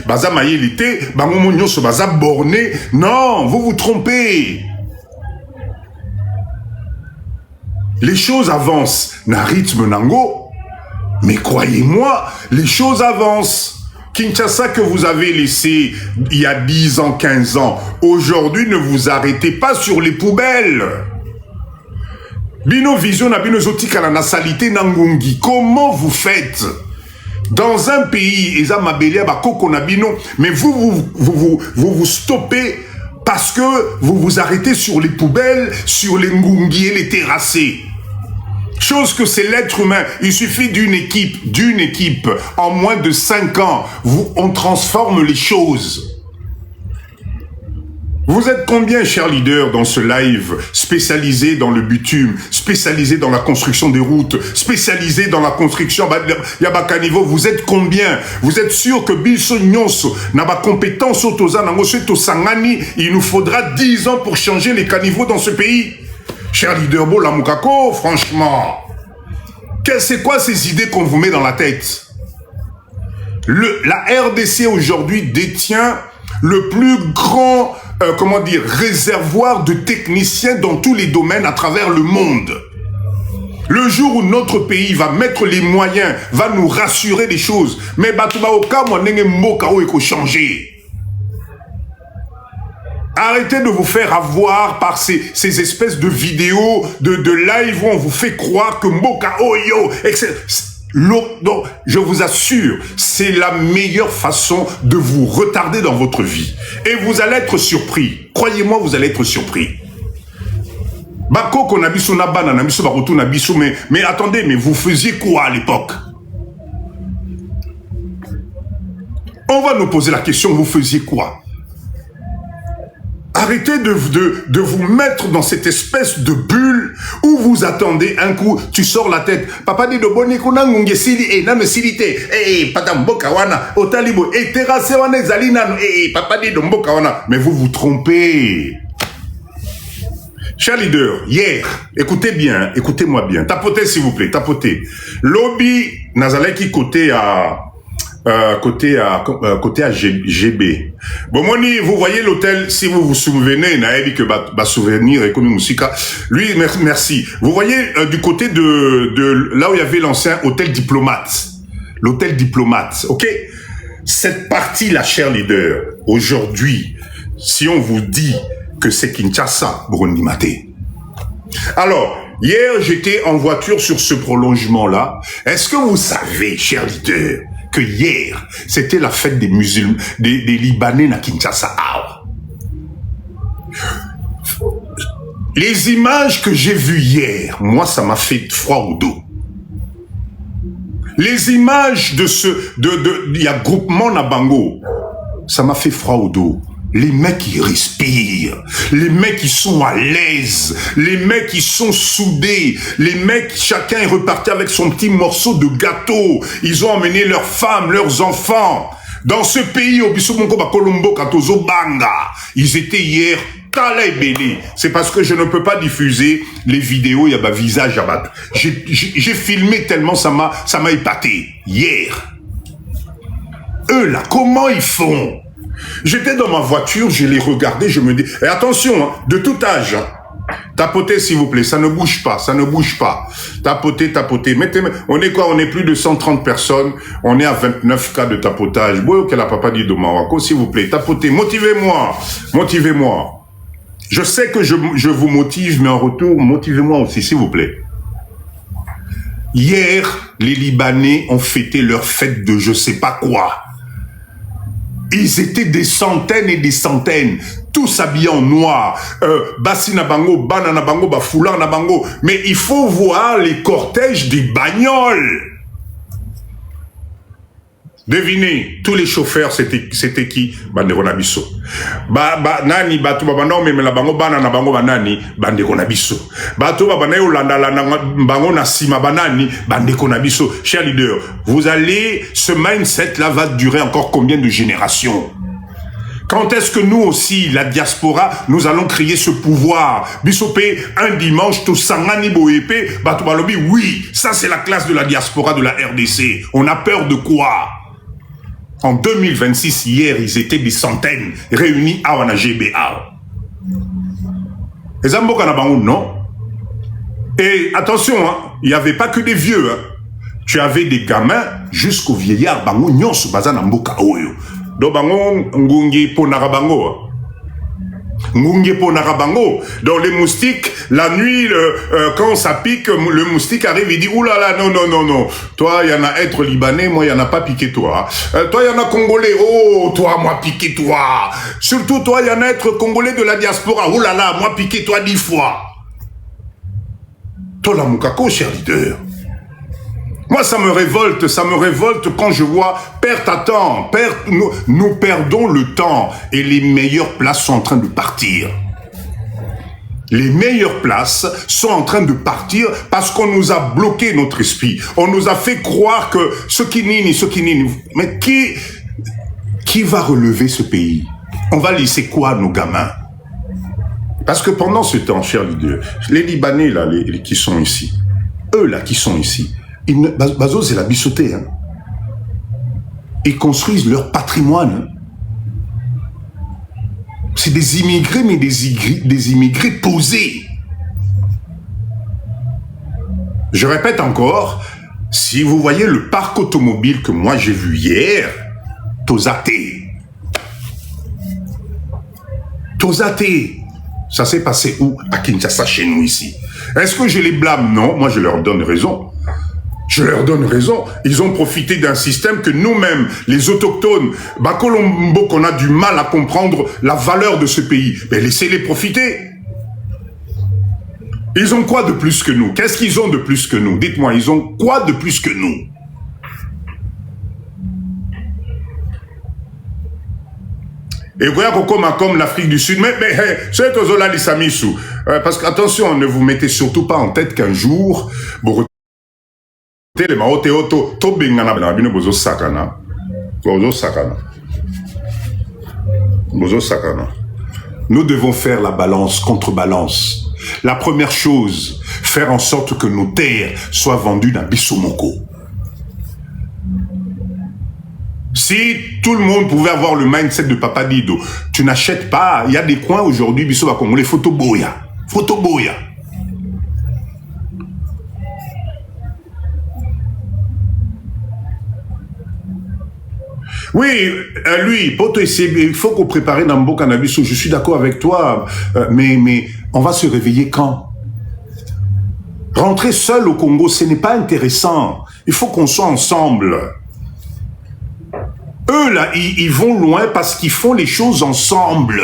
S1: non, vous vous trompez. Les choses avancent, na rythme nango, mais croyez-moi, les choses avancent. Kinshasa que vous avez laissé il y a 10 ans, 15 ans, aujourd'hui ne vous arrêtez pas sur les poubelles. Bino vision na bino zotika la nasalité nangungi. Comment vous faites? Dans un pays, eza mabelia ba koko na bino, mais vous stoppez parce que vous vous arrêtez sur les poubelles, sur les ngungi et les terrassés. Chose que c'est l'être humain. Il suffit d'une équipe. En moins de 5 ans, on transforme les choses. Vous êtes combien, chers leaders, dans ce live, spécialisé dans le bitume, spécialisé dans la construction des routes, spécialisé dans la construction Yabakanivo, vous êtes combien? Vous êtes sûr que Bilso Nyonso n'a pas compétence au Sangani, il nous faudra 10 ans pour changer les caniveaux dans ce pays? Cher leader Bola Mukako, franchement, c'est quoi ces idées qu'on vous met dans la tête? La RDC aujourd'hui détient le plus grand, réservoir de techniciens dans tous les domaines à travers le monde. Le jour où notre pays va mettre les moyens, va nous rassurer des choses, mais Batubaoka, moi, n'enge mboka ou eko changer. Arrêtez de vous faire avoir par ces espèces de vidéos, de live où on vous fait croire que Mboka Oyo, etc. Donc, je vous assure, c'est la meilleure façon de vous retarder dans votre vie. Et vous allez être surpris. Croyez-moi, vous allez être surpris. Mais attendez, mais vous faisiez quoi à l'époque? On va nous poser la question, vous faisiez quoi? Arrêtez de vous mettre dans cette espèce de bulle où vous attendez un coup, tu sors la tête. Papa dit de boni kuna ngungesili et na mesilité. Pata mboka wana otalibo et terrasse wana ezalina papa dit de mboka wana. Mais vous vous trompez. Cher leader, hier, écoutez bien, écoutez-moi bien. Tapotez s'il vous plaît, tapotez. Lobby Nazaleki côté à GB. Bon, Moni, vous voyez l'hôtel, si vous vous souvenez, Naël, que souvenir et comme Moussika, lui, merci. Vous voyez, du côté de là où il y avait l'ancien hôtel diplomate. L'hôtel diplomate, ok? Cette partie-là, cher leader, aujourd'hui, si on vous dit que c'est Kinshasa, Burundi Maté. Alors, hier, j'étais en voiture sur ce prolongement-là. Est-ce que vous savez, cher leader, que hier, c'était la fête des musulmans, des Libanais à Kinshasa. Les images que j'ai vues hier, moi, ça m'a fait froid au dos. Les images il y a groupement Nabango, ça m'a fait froid au dos. Les mecs qui respirent, les mecs qui sont à l'aise, les mecs qui sont soudés, les mecs, chacun est reparti avec son petit morceau de gâteau. Ils ont emmené leurs femmes, leurs enfants. Dans ce pays, au Bissoumonko Bakolombo Katozo Banga, ils étaient hier Tala et Bélé. C'est parce que je ne peux pas diffuser les vidéos, il y a ma visage à battre. J'ai filmé tellement ça m'a épaté hier. Eux là, comment ils font? J'étais dans ma voiture, je les regardais, je me dis, et attention, hein, de tout âge, hein, tapotez s'il vous plaît, ça ne bouge pas, ça ne bouge pas. Tapotez, tapotez. Mettez, on est quoi? On est plus de 130 personnes, on est à 29 cas de tapotage. Bon, que la papa dit de Maroko, s'il vous plaît, tapotez, motivez-moi, motivez-moi. Je sais que je vous motive, mais en retour, motivez-moi aussi, s'il vous plaît. Hier, les Libanais ont fêté leur fête de je sais pas quoi. Ils étaient des centaines et des centaines, tous habillés en noir. Bassina bango, banana bango, bafoula na bango. Mais il faut voir les cortèges des bagnoles. Devinez, tous les chauffeurs, c'était qui? Bandeko na biso. Nani, batu babanda omeme la bango, banana bango banani, bandeko na biso. Batu babanda yolanda la bango na sima banani, bandeko na biso. Chers leaders, vous allez, ce mindset-là va durer encore combien de générations? Quand est-ce que nous aussi, la diaspora, nous allons créer ce pouvoir? Bisopé, un dimanche, tout sangani boépé, batu balobi, oui, ça c'est la classe de la diaspora de la RDC. On a peur de quoi? En 2026, hier, ils étaient des centaines réunis à Wana GBA. Les Amboka Nabango, non. Et attention, hein, il n'y avait pas que des vieux. Hein. Tu avais des gamins jusqu'aux vieillards. Bango nyonso bazana mboka oyo. Do bango ngungi ponara bango. Ngungi ponara bango. Dans les moustiques, la nuit, quand ça pique, le moustique arrive et dit oulala, non, non, non, non. Toi, il y en a être libanais, moi, il n'y en a pas piqué toi. Toi, il y en a congolais. Oh, toi, moi, piqué toi. Surtout, toi, il y en a être congolais de la diaspora. Oulala, moi, piqué toi 10 fois. Toi, la moukako, cher leader. Moi, ça me révolte quand je vois, perds ta temps, nous perdons le temps et les meilleures places sont en train de partir. Les meilleures places sont en train de partir parce qu'on nous a bloqué notre esprit. On nous a fait croire que ce qui nini. Mais qui va relever ce pays? On va laisser quoi à nos gamins? Parce que pendant ce temps, chers leaders, les Libanais là, qui sont ici, eux là qui sont ici, Bazo, c'est la bissotée. Hein. Ils construisent leur patrimoine. C'est des immigrés, mais des immigrés posés. Je répète encore, si vous voyez le parc automobile que moi j'ai vu hier, Tozaté. Tozaté. Ça s'est passé où? À Kinshasa, chez nous ici. Est-ce que je les blâme? Non, moi je leur donne raison. Je leur donne raison. Ils ont profité d'un système que nous-mêmes, les autochtones, Bakolombo, qu'on a du mal à comprendre la valeur de ce pays. Mais laissez-les profiter. Ils ont quoi de plus que nous? Qu'est-ce qu'ils ont de plus que nous? Dites-moi, ils ont quoi de plus que nous? Et voilà comme l'Afrique du Sud. Mais c'est Tozola Lissamisu. Parce qu'attention, ne vous mettez surtout pas en tête qu'un jour, nous devons faire la balance, contrebalance. La première chose, faire en sorte que nos terres soient vendues dans Bissomoko. Si tout le monde pouvait avoir le mindset de Papa Dido, tu n'achètes pas. Il y a des coins aujourd'hui, Bisso va Congolais, Photoboya. Photoboya. Oui, lui, Poto, il faut qu'on prépare Nambo Cannabis. Je suis d'accord avec toi, mais on va se réveiller quand? Rentrer seul au Congo, ce n'est pas intéressant. Il faut qu'on soit ensemble. Eux, là, ils vont loin parce qu'ils font les choses ensemble.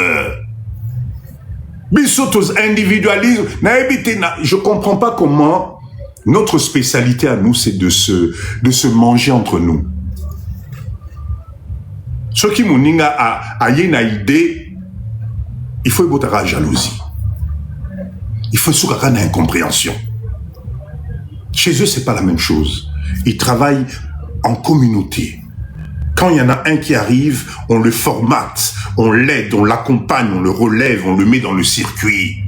S1: Bissotos individualisme. Je comprends pas comment notre spécialité à nous, c'est de se manger entre nous. Ceux qui m'ont dit à une idée, il faut y avoir jalousie. Il faut surtout une incompréhension. Chez eux, c'est pas la même chose. Ils travaillent en communauté. Quand il y en a un qui arrive, on le formate, on l'aide, on l'accompagne, on le relève, on le met dans le circuit.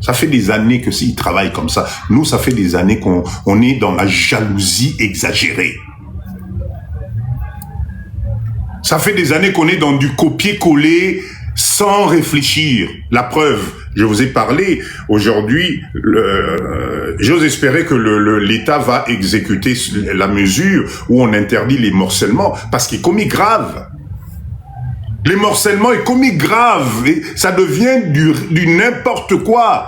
S1: Ça fait des années que s'ils travaillent comme ça. Nous, ça fait des années qu'on est dans la jalousie exagérée. Ça fait des années qu'on est dans du copier-coller sans réfléchir. La preuve, je vous ai parlé aujourd'hui, j'ose espérer que l'État va exécuter la mesure où on interdit les morcellements, parce qu'il est commis grave. Les morcellements est commis grave, et ça devient du n'importe quoi.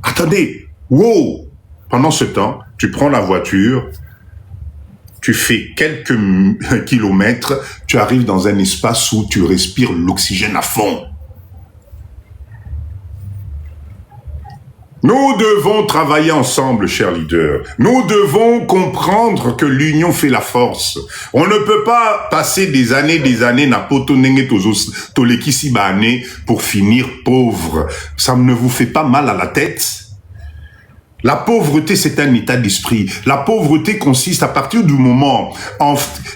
S1: Attendez, wow. Pendant ce temps, tu prends la voiture, tu fais quelques kilomètres, tu arrives dans un espace où tu respires l'oxygène à fond. Nous devons travailler ensemble, chers leaders. Nous devons comprendre que l'union fait la force. On ne peut pas passer des années, pour finir pauvre. Ça ne vous fait pas mal à la tête? La pauvreté, c'est un état d'esprit. La pauvreté consiste à partir du moment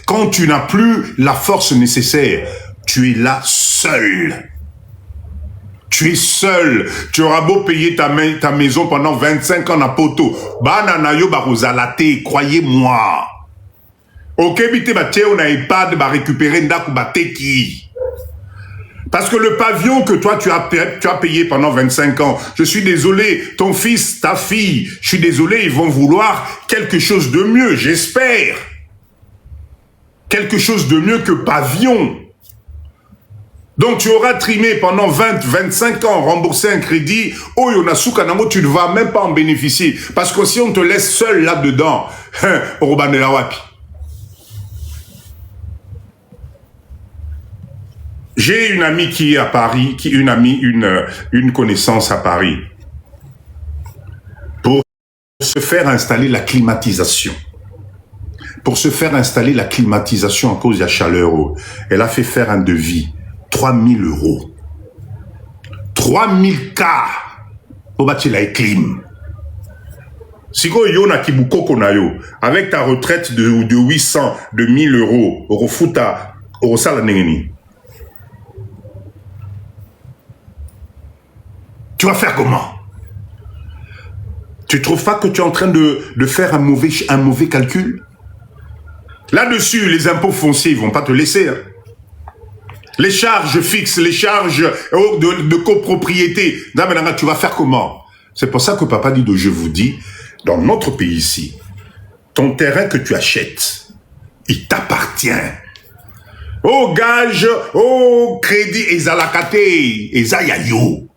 S1: quand tu n'as plus la force nécessaire, tu es là seul. Tu es seul. Tu auras beau payer ta maison pendant 25 ans à poto. Bananayo barozalate, croyez-moi. Ok, bité baté, on a EHPAD, ba récupérer ndaku bateki. Parce que le pavillon que toi, tu as payé pendant 25 ans, je suis désolé, ton fils, ta fille, je suis désolé, ils vont vouloir quelque chose de mieux, j'espère. Quelque chose de mieux que pavillon. Donc tu auras trimé pendant 20-25 ans, remboursé un crédit, oh Yonasuka Namo, tu ne vas même pas en bénéficier. Parce que si on te laisse seul là-dedans, Orobanelawapi. J'ai une amie qui est à Paris, une connaissance à Paris, pour se faire installer la climatisation. Pour se faire installer la climatisation à cause de la chaleur, elle a fait faire un devis, 3000 €. 3000 K pour bâtir la clim. Si vous avez avec ta retraite de 800, de 1000 €, au refuta, au salanengeni. Tu vas faire comment? Tu trouves pas que tu es en train de faire un mauvais calcul? Là-dessus, les impôts fonciers, ils vont pas te laisser. Hein. Les charges fixes, les charges de copropriété, tu vas faire comment? C'est pour ça que papa dit, je vous dis, dans notre pays ici, ton terrain que tu achètes, il t'appartient. Au gage, au crédit, ezalakate, ezayayo.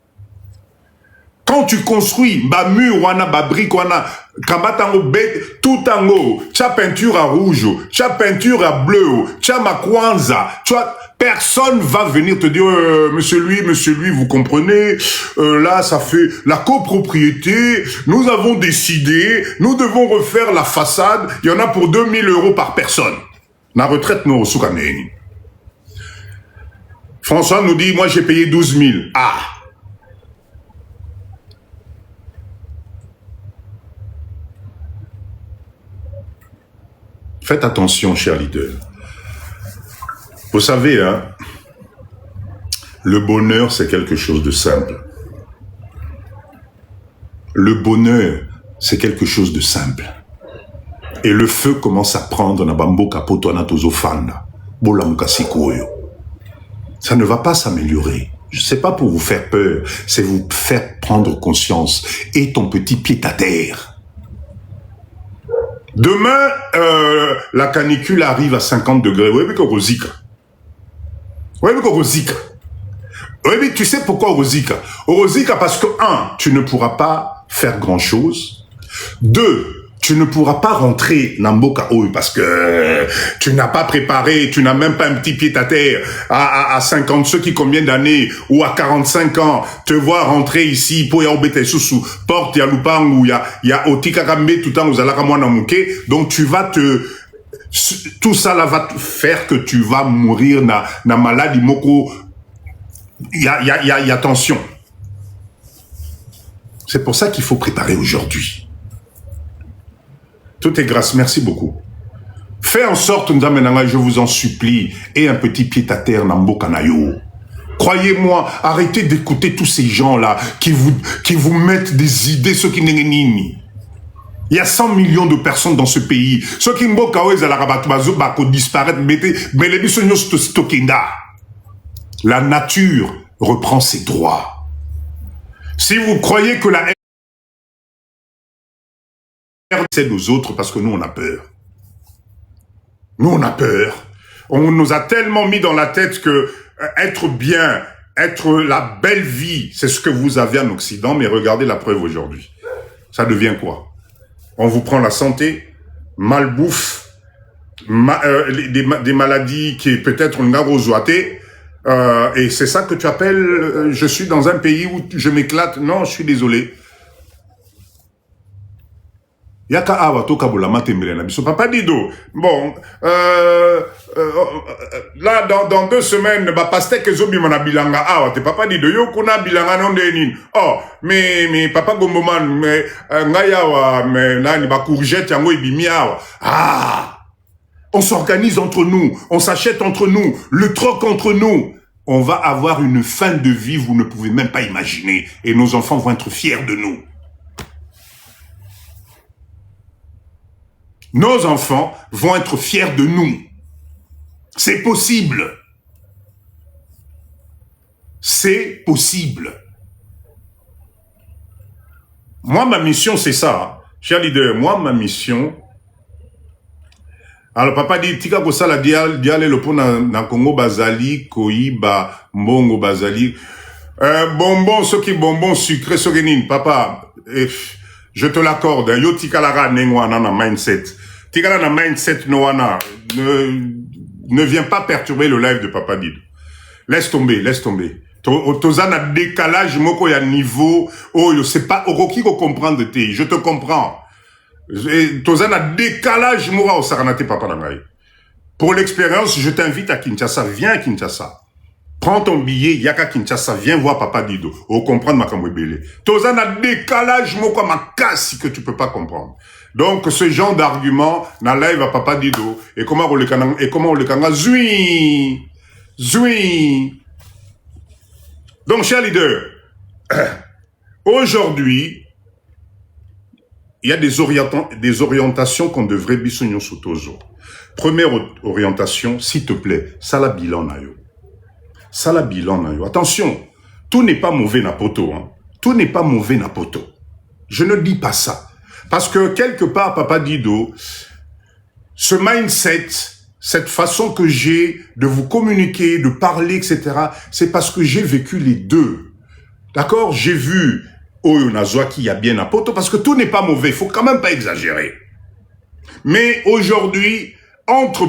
S1: Quand tu construis, ba mur wana, ba brique wana, kambatango tout en haut, cha peinture à rouge, cha peinture à bleu, cha makwanza, personne va venir te dire, monsieur lui, vous comprenez, là, ça fait la copropriété, nous avons décidé, nous devons refaire la façade, il y en a pour 2000 € par personne. La retraite, nous, soukaneni. François nous dit, moi, j'ai payé 12 000. Ah! Faites attention, chers leaders. Vous savez, hein, le bonheur, c'est quelque chose de simple. Le bonheur, c'est quelque chose de simple. Et le feu commence à prendre na bambo kapoto na tozofanda. Bola mukasikoyo. Ça ne va pas s'améliorer. Je ne sais pas pour vous faire peur, c'est vous faire prendre conscience. Et ton petit pied à terre. Demain, la canicule arrive à 50 degrés. Oui, mais Rosika. Oui, mais Rosika. Oui, mais tu sais pourquoi Rosika? Rosika parce que, 1, tu ne pourras pas faire grand-chose. 2, tu ne pourras pas rentrer dans Mboka Oyo parce que tu n'as pas préparé, tu n'as même pas un petit pied à terre à 50, ceux qui combien d'années ou à 45 ans te voir rentrer ici pour y avoir sous porte ya lupangu ya otikakambe tout temps aux alakamwana muke, donc tu vas tout ça là va te faire que tu vas mourir na maladie moko il y a tension. C'est pour ça qu'il faut préparer aujourd'hui. Tout est grâce, merci beaucoup. Fais en sorte, je vous en supplie, et un petit pied à terre dans Mbokanayo. Croyez-moi, arrêtez d'écouter tous ces gens-là qui vous mettent des idées, ceux qui n'ont. Il y a 100 millions de personnes dans ce pays. Ceux qui disparaître, la nature reprend ses droits. Si vous croyez que la haine, c'est nous autres, parce que nous, on a peur. Nous, on a peur. On nous a tellement mis dans la tête que être bien, être la belle vie, c'est ce que vous avez en Occident, mais regardez la preuve aujourd'hui. Ça devient quoi? On vous prend la santé, malbouffe, des maladies qui peut-être on a rejoité, et c'est ça que tu appelles je suis dans un pays où je m'éclate. Non, je suis désolé. Yaka awa toka bolama tembele na biso. Papa Dido, bon, là, dans 2 semaines, bah, pasteur kezobi mana bilanga awa, te Papa Dido, yo kuna bilanga non denin. Oh, mais Papa Gomboman, mais, ngayawa, mais, nani, ba courgette yango ibimi awa. Ah! On s'organise entre nous, on s'achète entre nous, le troc entre nous. On va avoir une fin de vie, vous ne pouvez même pas imaginer. Et nos enfants vont être fiers de nous. Nos enfants vont être fiers de nous. C'est possible. C'est possible. Moi, ma mission, c'est ça. Cher leader, moi, ma mission... Alors, papa dit, tika kosala diale le pont na Congo Bazali, Koiba, Mbongo Bazali. Bonbon, ceux qui bonbons sucrés, sogenin, papa, je te l'accorde, yo tika lara nengwana na mindset. Tika la na mindset noana, ne viens pas perturber le live de Papa Dido. Laisse tomber, laisse tomber. Tozan a décalage, moko ya niveau, oh, yo c'est pas, oroki ko comprendre te, je te comprends. Tozan a décalage moura au Saranate Papa Nangaï. Pour l'expérience, je t'invite à Kinshasa. Viens à Kinshasa. Prends ton billet, Yaka Kinshasa. Viens voir Papa Dido. Au comprendre ma kamwebele. Tozan a décalage moura ma casse que tu peux pas comprendre. Donc, ce genre d'argument, na live à Papa Dido. Et comment on le kanga, zui. Zui. Donc, cher leader, aujourd'hui, il y a des orientations qu'on devrait bisogner sur Tozo. Première orientation, s'il te plaît, sala bilan na yo. Sala bilan na yo. Attention, tout n'est pas mauvais na poto, hein. Tout n'est pas mauvais na poto. Je ne dis pas ça. Parce que quelque part, Papa Dido, ce mindset, cette façon que j'ai de vous communiquer, de parler, etc., c'est parce que j'ai vécu les deux. D'accord? J'ai vu Oyo Nazwa qui a bien à poto, parce que tout n'est pas mauvais, il faut quand même pas exagérer. Mais aujourd'hui, entre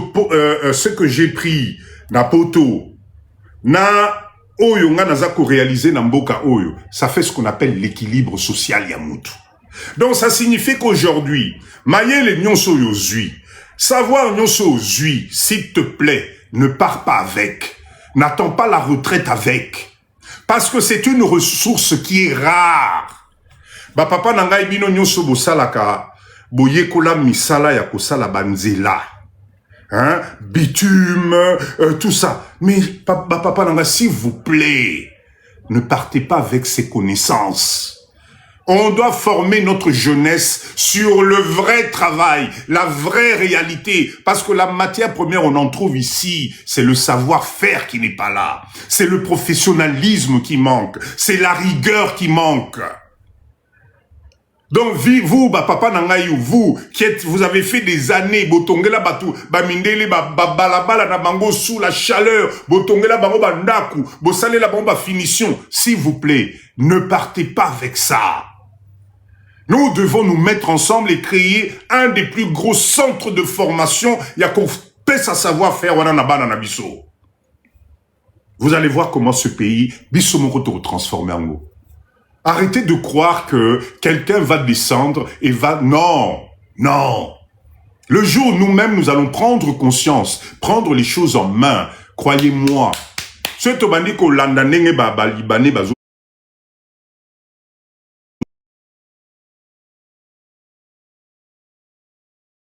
S1: ce que j'ai pris na poto, na Oyo nga nazako réalisé na mboka Oyo, ça fait ce qu'on appelle l'équilibre social yamutu. Donc ça signifie qu'aujourd'hui, mayele nyonso yo zui, savoir nyonso zui, s'il te plaît, ne pars pas avec, n'attends pas la retraite avec. Parce que c'est une ressource qui est rare. Ba papa nangai bino nyonso bosalaka boyekola misala ya kosala banzela. Hein, bitume, tout ça. Mais papa nangai, s'il vous plaît, ne partez pas avec ces connaissances. On doit former notre jeunesse sur le vrai travail, la vraie réalité. Parce que la matière première, on en trouve ici. C'est le savoir-faire qui n'est pas là. C'est le professionnalisme qui manque. C'est la rigueur qui manque. Donc, vous, papa nangaïou, vous, vous avez fait des années, botongela batu, bamindele, balabala na bango sous la chaleur, botongela bango bandaku, bosale la bango finition. S'il vous plaît, ne partez pas avec ça. Nous devons nous mettre ensemble et créer un des plus gros centres de formation. Il y a qu'on peut sa savoir-faire. Vous allez voir comment ce pays, biso moko to transformer en go. Arrêtez de croire que quelqu'un va descendre et va... Non, non. Le jour où nous-mêmes, nous allons prendre conscience, prendre les choses en main, croyez-moi. Ce tobandi ko landa nenge ba libanais